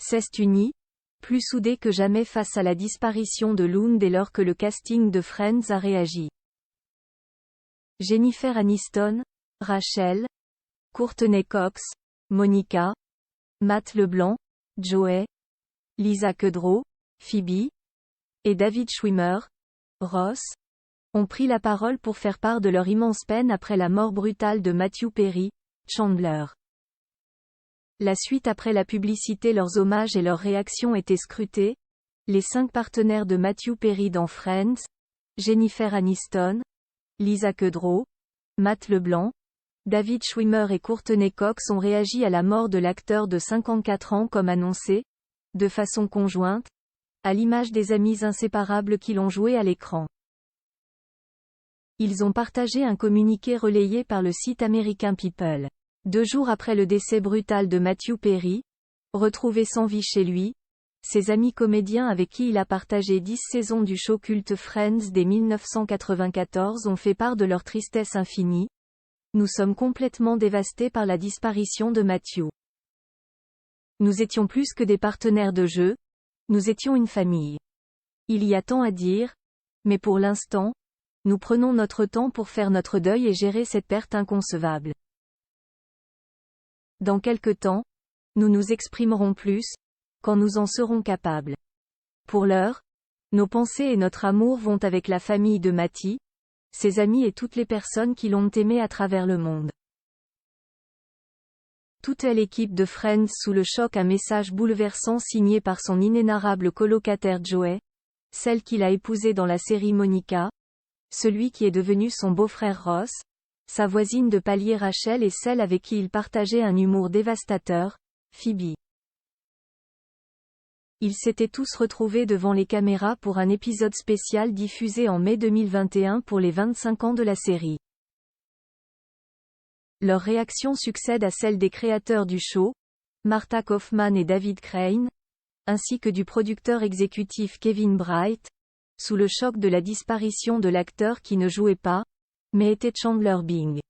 s'est unie, plus soudée que jamais face à la disparition de Lund dès lors que le casting de Friends a réagi. Jennifer Aniston, Rachel, Courtney Cox, Monica, Matt LeBlanc, Joey, Lisa Kudrow, Phoebe, et David Schwimmer, Ross, ont pris la parole pour faire part de leur immense peine après la mort brutale de Matthew Perry, Chandler. La suite après la publicité, leurs hommages et leurs réactions étaient scrutés. Les 5 partenaires de Matthew Perry dans Friends, Jennifer Aniston, Lisa Kudrow, Matt LeBlanc, David Schwimmer et Courtney Cox ont réagi à la mort de l'acteur de 54 ans comme annoncé, de façon conjointe, à l'image des amis inséparables qui l'ont joué à l'écran. Ils ont partagé un communiqué relayé par le site American People. 2 jours après le décès brutal de Matthew Perry, retrouvé sans vie chez lui, ses amis comédiens avec qui il a partagé 10 saisons du show culte Friends dès 1994 ont fait part de leur tristesse infinie. Nous sommes complètement dévastés par la disparition de Matthew. Nous étions plus que des partenaires de jeu, nous étions une famille. Il y a tant à dire, mais pour l'instant, nous prenons notre temps pour faire notre deuil et gérer cette perte inconcevable. Dans quelque temps, nous nous exprimerons plus, quand nous en serons capables. Pour l'heure, nos pensées et notre amour vont avec la famille de Matty, ses amis et toutes les personnes qui l'ont aimé à travers le monde. Toute l'équipe de Friends sous le choc. Un message bouleversant signé par son inénarrable colocataire Joey, celle qu'il a épousée dans la série Monica, celui qui est devenu son beau-frère Ross, sa voisine de palier Rachel et celle avec qui il partageait un humour dévastateur, Phoebe. Ils s'étaient tous retrouvés devant les caméras pour un épisode spécial diffusé en mai 2021 pour les 25 ans de la série. Leur réaction succède à celle des créateurs du show, Martha Kaufman et David Crane, ainsi que du producteur exécutif Kevin Bright, sous le choc de la disparition de l'acteur qui ne jouait pas, mais était Chandler Bing.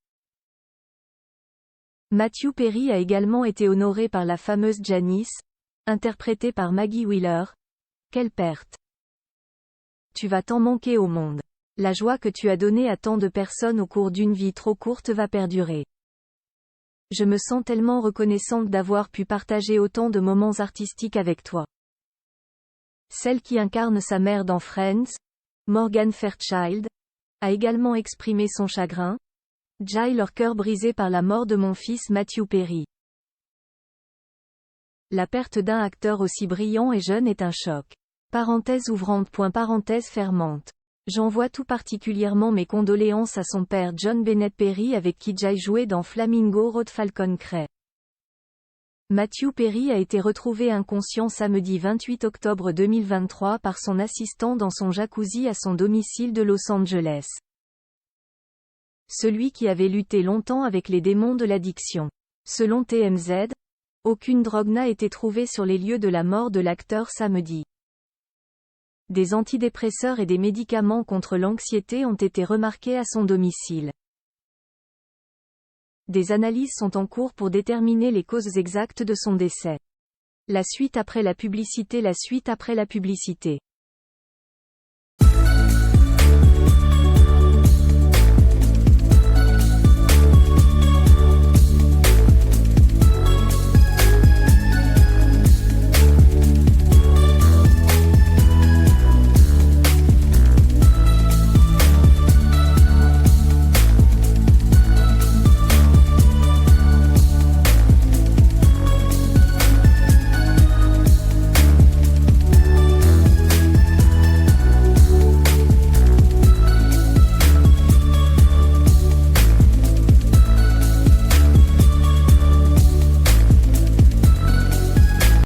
Matthew Perry a également été honoré par la fameuse Janice, interprétée par Maggie Wheeler. Quelle perte! Tu vas tant manquer au monde. La joie que tu as donnée à tant de personnes au cours d'une vie trop courte va perdurer. Je me sens tellement reconnaissante d'avoir pu partager autant de moments artistiques avec toi. Celle qui incarne sa mère dans Friends, Morgan Fairchild, a également exprimé son chagrin. J'ai leur cœur brisé par la mort de mon fils Matthew Perry. La perte d'un acteur aussi brillant et jeune est un choc. Parenthèse ouvrante. Parenthèse fermante. J'envoie tout particulièrement mes condoléances à son père John Bennett Perry avec qui Jay jouait dans Flamingo Road Falcon Crest. Matthew Perry a été retrouvé inconscient samedi 28 octobre 2023 par son assistant dans son jacuzzi à son domicile de Los Angeles. Celui qui avait lutté longtemps avec les démons de l'addiction. Selon TMZ, aucune drogue n'a été trouvée sur les lieux de la mort de l'acteur samedi. Des antidépresseurs et des médicaments contre l'anxiété ont été remarqués à son domicile. Des analyses sont en cours pour déterminer les causes exactes de son décès. La suite après la publicité.